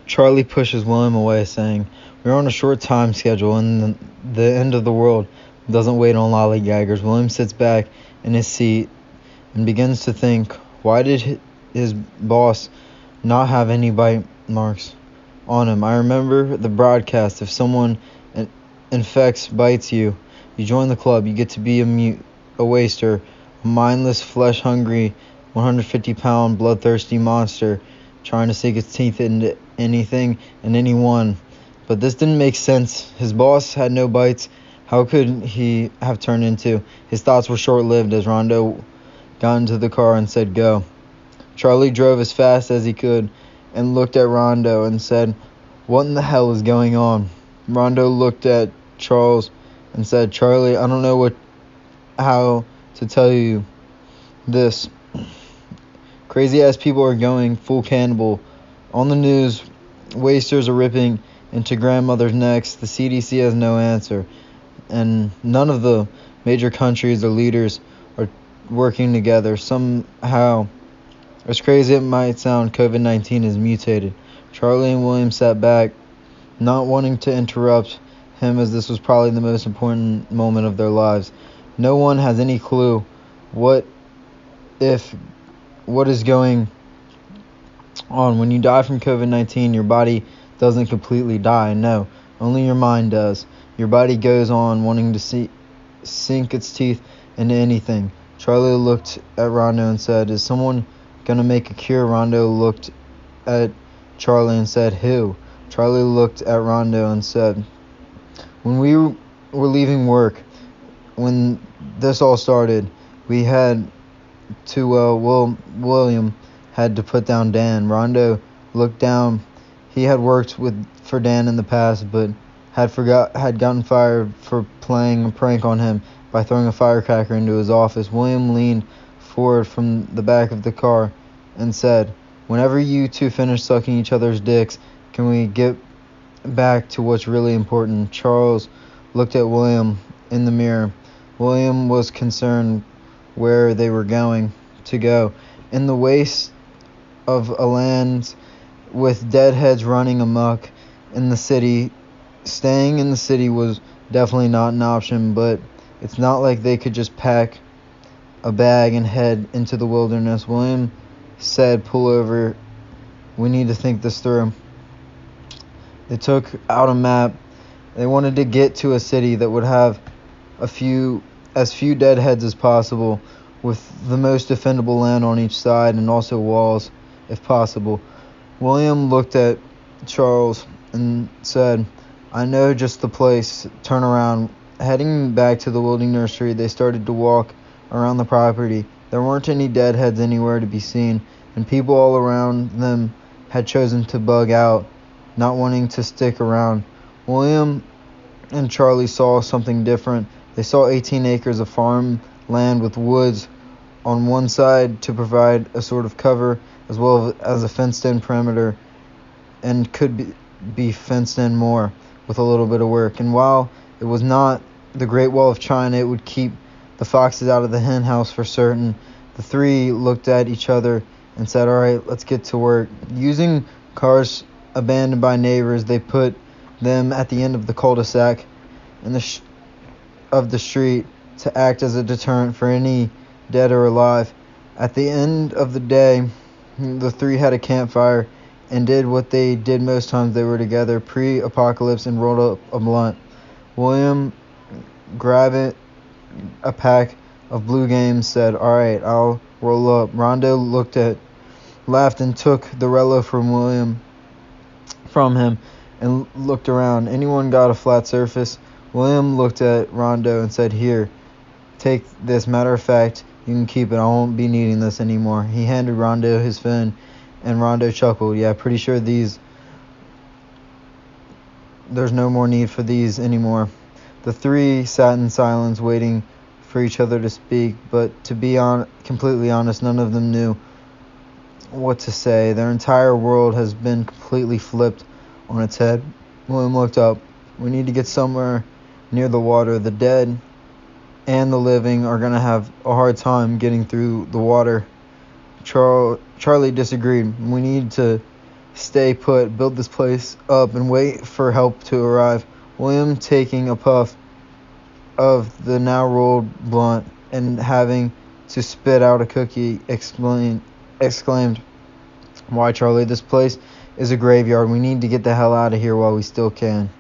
Charlie pushes William away, saying, "We're on a short time schedule, and the end of the world doesn't wait on lollygaggers." William sits back in his seat and begins to think, why did his boss not have any bite marks on him? I remember the broadcast. If someone infects, bites you, you join the club. You get to be a waster, a mindless, flesh-hungry, 150-pound, bloodthirsty monster trying to sink its teeth into anything and anyone. But this didn't make sense. His boss had no bites. How could he have turned into? His thoughts were short-lived as Rondo got into the car and said, "Go." Charlie drove as fast as he could and looked at Rondo and said, "What in the hell is going on?" Rondo looked at Charles and said, "Charlie, I don't know how to tell you this. Crazy ass people are going full cannibal. On the news, wasters are ripping into grandmothers' necks. The CDC has no answer. And none of the major countries or leaders are working together. Somehow, as crazy as it might sound, COVID-19 is mutated." Charlie and William sat back, not wanting to interrupt him, as this was probably the most important moment of their lives. No one has any clue what is going on. When you die from COVID-19, your body doesn't completely die. No, only your mind does. Your body goes on wanting to sink its teeth into anything. Charlie looked at Rondo and said, "Is someone going to make a cure?" Rondo looked at Charlie and said, "Who?" Charlie looked at Rondo and said, "When we were leaving work, when this all started, we had to, William had to put down Dan." Rondo looked down. He had worked for Dan in the past, but had gotten fired for playing a prank on him by throwing a firecracker into his office. William leaned forward from the back of the car and said, "Whenever you two finish sucking each other's dicks, can we get back to what's really important?" Charles looked at William in the mirror. William was concerned where they were going to go. In the waste of a land with deadheads running amok in the city, staying in the city was definitely not an option, but it's not like they could just pack a bag and head into the wilderness. William said, "Pull over. We need to think this through." They took out a map. They wanted to get to a city that would have as few deadheads as possible, with the most defendable land on each side and also walls, if possible. William looked at Charles and said, "I know just the place. Turn around." Heading back to the Wilding Nursery, they started to walk around the property. There weren't any deadheads anywhere to be seen, and people all around them had chosen to bug out, not wanting to stick around. William and Charlie saw something different. They saw 18 acres of farmland with woods on one side to provide a sort of cover, as well as a fenced-in perimeter, and could be fenced in more with a little bit of work. And while it was not the Great Wall of China, it would keep the foxes out of the hen house for certain. The three looked at each other and said, "All right, let's get to work." Using cars abandoned by neighbors, they put them at the end of the cul-de-sac of the street to act as a deterrent for any dead or alive. At the end of the day, the three had a campfire and did what they did most times they were together, pre-apocalypse, and rolled up a blunt. William grabbed a pack of blue games, said, "All right, I'll roll up." Rondo laughed and took the Rello from him and looked around. "Anyone got a flat surface?" William looked at Rondo and said, "Here, take this. Matter of fact, you can keep it. I won't be needing this anymore." He handed Rondo his phone, and Rondo chuckled. "Yeah, pretty sure there's no more need for these anymore." The three sat in silence, waiting for each other to speak, but to be completely honest, none of them knew what to say. Their entire world has been completely flipped on its head. William looked up. "We need to get somewhere near the water. The dead and the living are going to have a hard time getting through the water." Charlie disagreed. "We need to stay put, build this place up, and wait for help to arrive. William, taking a puff of the now rolled blunt and having to spit out a cookie, exclaimed, "Why, Charlie, this place is a graveyard. We need to get the hell out of here while we still can."